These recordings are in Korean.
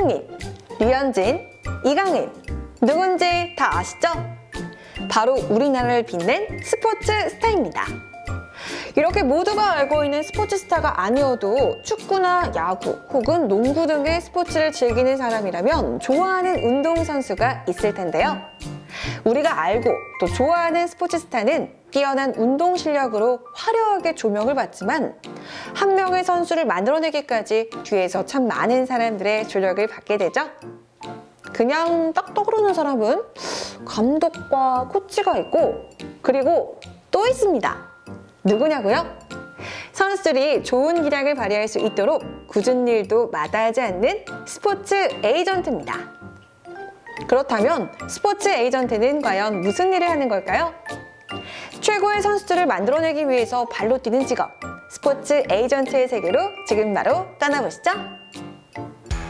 손흥민, 류현진, 이강인, 누군지 다 아시죠? 바로 우리나라를 빛낸 스포츠 스타입니다. 이렇게 모두가 알고 있는 스포츠 스타가 아니어도 축구나 야구 혹은 농구 등의 스포츠를 즐기는 사람이라면 좋아하는 운동선수가 있을 텐데요. 우리가 알고 또 좋아하는 스포츠 스타는 뛰어난 운동 실력으로 화려하게 조명을 받지만 한 명의 선수를 만들어내기까지 뒤에서 참 많은 사람들의 조력을 받게 되죠. 그냥 딱 떠오르는 사람은 감독과 코치가 있고, 그리고 또 있습니다. 누구냐고요? 선수들이 좋은 기량을 발휘할 수 있도록 굳은 일도 마다하지 않는 스포츠 에이전트입니다. 그렇다면 스포츠 에이전트는 과연 무슨 일을 하는 걸까요? 최고의 선수들을 만들어내기 위해서 발로 뛰는 직업, 스포츠 에이전트의 세계로 지금 바로 떠나보시죠.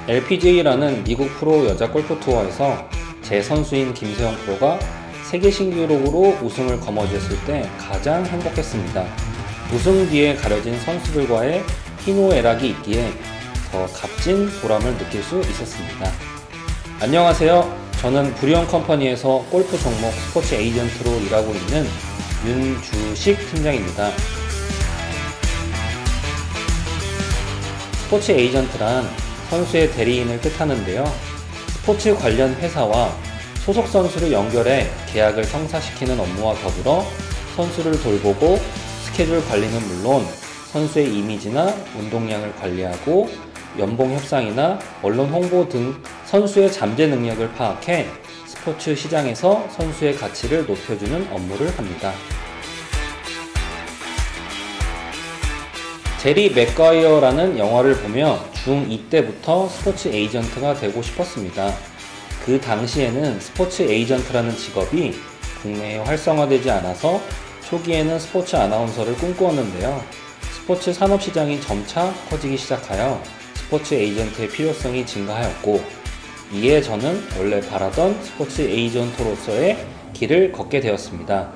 LPGA라는 미국 프로 여자 골프 투어에서 제 선수인 김세영 프로가 세계 신기록으로 우승을 거머쥐었을 때 가장 행복했습니다. 우승 뒤에 가려진 선수들과의 희노애락이 있기에 더 값진 보람을 느낄 수 있었습니다. 안녕하세요. 저는 브리온 컴퍼니에서 골프 종목 스포츠 에이전트로 일하고 있는 윤주식 팀장입니다. 스포츠 에이전트란 선수의 대리인을 뜻하는데요. 스포츠 관련 회사와 소속 선수를 연결해 계약을 성사시키는 업무와 더불어 선수를 돌보고 스케줄 관리는 물론 선수의 이미지나 운동량을 관리하고 연봉 협상이나 언론 홍보 등 선수의 잠재 능력을 파악해 스포츠 시장에서 선수의 가치를 높여주는 업무를 합니다. 제리 맥과이어라는 영화를 보며 중2 때부터 스포츠 에이전트가 되고 싶었습니다. 그 당시에는 스포츠 에이전트라는 직업이 국내에 활성화되지 않아서 초기에는 스포츠 아나운서를 꿈꾸었는데요. 스포츠 산업시장이 점차 커지기 시작하여 스포츠 에이전트의 필요성이 증가하였고, 이에 저는 원래 바라던 스포츠 에이전트로서의 길을 걷게 되었습니다.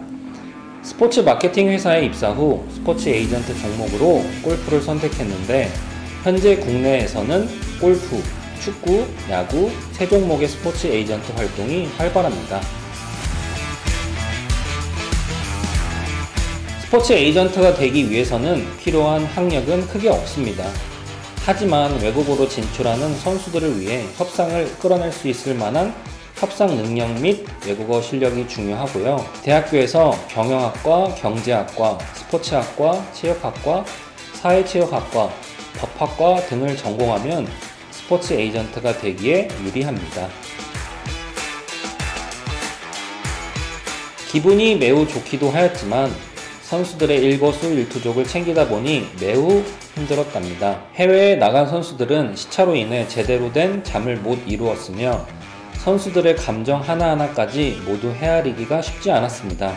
스포츠 마케팅 회사에 입사 후 스포츠 에이전트 종목으로 골프를 선택했는데, 현재 국내에서는 골프, 축구, 야구, 세 종목의 스포츠 에이전트 활동이 활발합니다. 스포츠 에이전트가 되기 위해서는 필요한 학력은 크게 없습니다. 하지만 외국으로 진출하는 선수들을 위해 협상을 끌어낼 수 있을 만한 협상 능력 및 외국어 실력이 중요하고요. 대학교에서 경영학과, 경제학과, 스포츠학과, 체육학과, 사회체육학과, 법학과 등을 전공하면 스포츠 에이전트가 되기에 유리합니다. 기분이 매우 좋기도 하였지만 선수들의 일거수일투족을 챙기다 보니 매우 힘들었답니다. 해외에 나간 선수들은 시차로 인해 제대로 된 잠을 못 이루었으며 선수들의 감정 하나하나까지 모두 헤아리기가 쉽지 않았습니다.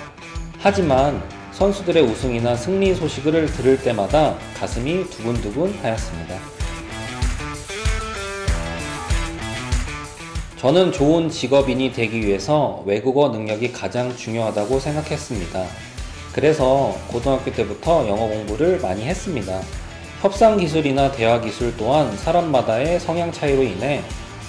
하지만 선수들의 우승이나 승리 소식을 들을 때마다 가슴이 두근두근 하였습니다. 저는 좋은 직업인이 되기 위해서 외국어 능력이 가장 중요하다고 생각했습니다. 그래서 고등학교 때부터 영어 공부를 많이 했습니다. 협상 기술이나 대화 기술 또한 사람마다의 성향 차이로 인해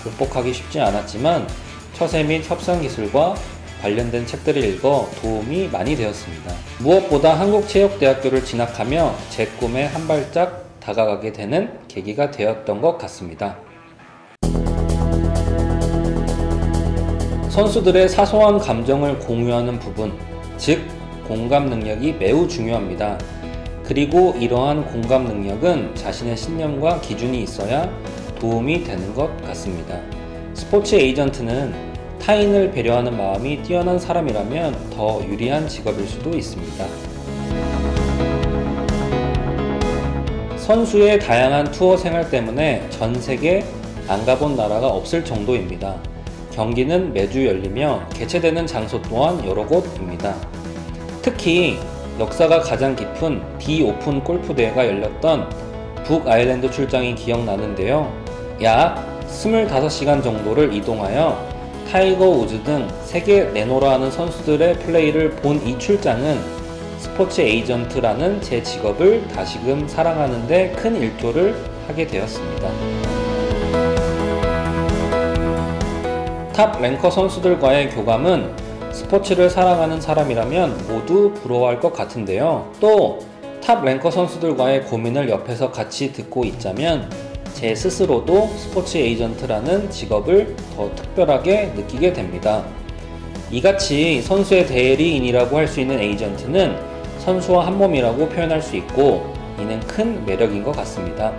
극복하기 쉽지 않았지만 처세 및 협상 기술과 관련된 책들을 읽어 도움이 많이 되었습니다. 무엇보다 한국체육대학교를 진학하며 제 꿈에 한 발짝 다가가게 되는 계기가 되었던 것 같습니다. 선수들의 사소한 감정을 공유하는 부분, 즉 공감 능력이 매우 중요합니다. 그리고 이러한 공감 능력은 자신의 신념과 기준이 있어야 도움이 되는 것 같습니다. 스포츠 에이전트는 타인을 배려하는 마음이 뛰어난 사람이라면 더 유리한 직업일 수도 있습니다. 선수의 다양한 투어 생활 때문에 전 세계 안 가본 나라가 없을 정도입니다. 경기는 매주 열리며 개최되는 장소 또한 여러 곳입니다. 특히 역사가 가장 깊은 D-오픈 골프 대회가 열렸던 북아일랜드 출장이 기억나는데요. 약 25시간 정도를 이동하여 타이거 우즈 등 세계 내노라 하는 선수들의 플레이를 본 이 출장은 스포츠 에이전트라는 제 직업을 다시금 사랑하는 데 큰 일조를 하게 되었습니다. 탑 랭커 선수들과의 교감은 스포츠를 사랑하는 사람이라면 모두 부러워할 것 같은데요. 또 탑 랭커 선수들과의 고민을 옆에서 같이 듣고 있자면 제 스스로도 스포츠 에이전트라는 직업을 더 특별하게 느끼게 됩니다. 이같이 선수의 대리인이라고 할 수 있는 에이전트는 선수와 한 몸이라고 표현할 수 있고 이는 큰 매력인 것 같습니다.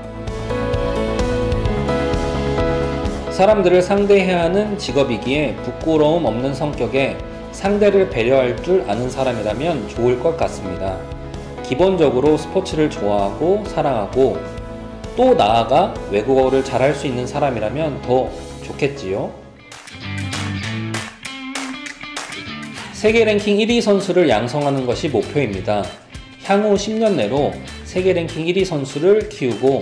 사람들을 상대해야 하는 직업이기에 부끄러움 없는 성격에 상대를 배려할 줄 아는 사람이라면 좋을 것 같습니다. 기본적으로 스포츠를 좋아하고 사랑하고 또 나아가 외국어를 잘할 수 있는 사람이라면 더 좋겠지요. 세계 랭킹 1위 선수를 양성하는 것이 목표입니다. 향후 10년 내로 세계 랭킹 1위 선수를 키우고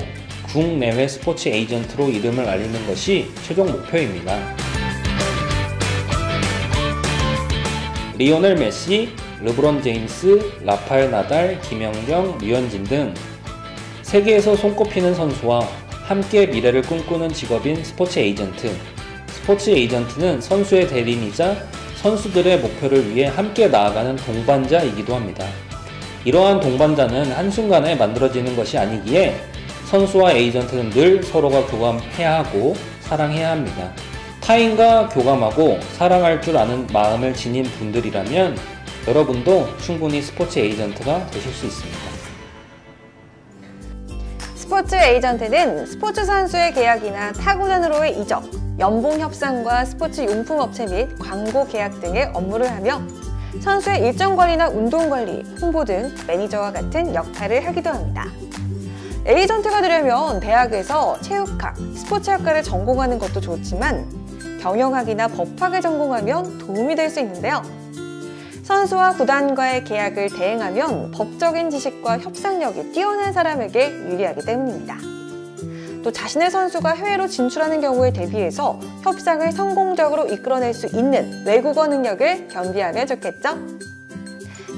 국내외 스포츠 에이전트로 이름을 알리는 것이 최종 목표입니다. 리오넬 메시, 르브론 제임스, 라파엘 나달, 김연경, 류현진 등 세계에서 손꼽히는 선수와 함께 미래를 꿈꾸는 직업인 스포츠 에이전트. 스포츠 에이전트는 선수의 대리인이자 선수들의 목표를 위해 함께 나아가는 동반자이기도 합니다. 이러한 동반자는 한순간에 만들어지는 것이 아니기에 선수와 에이전트는 늘 서로가 교감해야 하고 사랑해야 합니다. 타인과 교감하고 사랑할 줄 아는 마음을 지닌 분들이라면 여러분도 충분히 스포츠 에이전트가 되실 수 있습니다. 스포츠 에이전트는 스포츠 선수의 계약이나 타구단으로의 이적, 연봉 협상과 스포츠 용품 업체 및 광고 계약 등의 업무를 하며 선수의 일정 관리나 운동 관리, 홍보 등 매니저와 같은 역할을 하기도 합니다. 에이전트가 되려면 대학에서 체육학, 스포츠학과를 전공하는 것도 좋지만 경영학이나 법학을 전공하면 도움이 될 수 있는데요. 선수와 구단과의 계약을 대행하면 법적인 지식과 협상력이 뛰어난 사람에게 유리하기 때문입니다. 또 자신의 선수가 해외로 진출하는 경우에 대비해서 협상을 성공적으로 이끌어낼 수 있는 외국어 능력을 겸비하면 좋겠죠?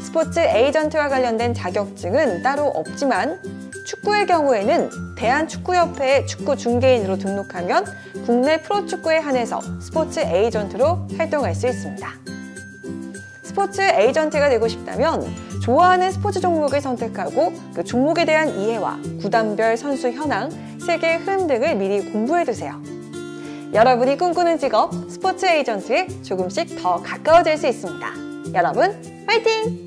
스포츠 에이전트와 관련된 자격증은 따로 없지만 축구의 경우에는 대한축구협회에 축구 중개인으로 등록하면 국내 프로축구에 한해서 스포츠 에이전트로 활동할 수 있습니다. 스포츠 에이전트가 되고 싶다면 좋아하는 스포츠 종목을 선택하고 그 종목에 대한 이해와 구단별 선수 현황, 세계 흐름 등을 미리 공부해두세요. 여러분이 꿈꾸는 직업 스포츠 에이전트에 조금씩 더 가까워질 수 있습니다. 여러분, 화이팅!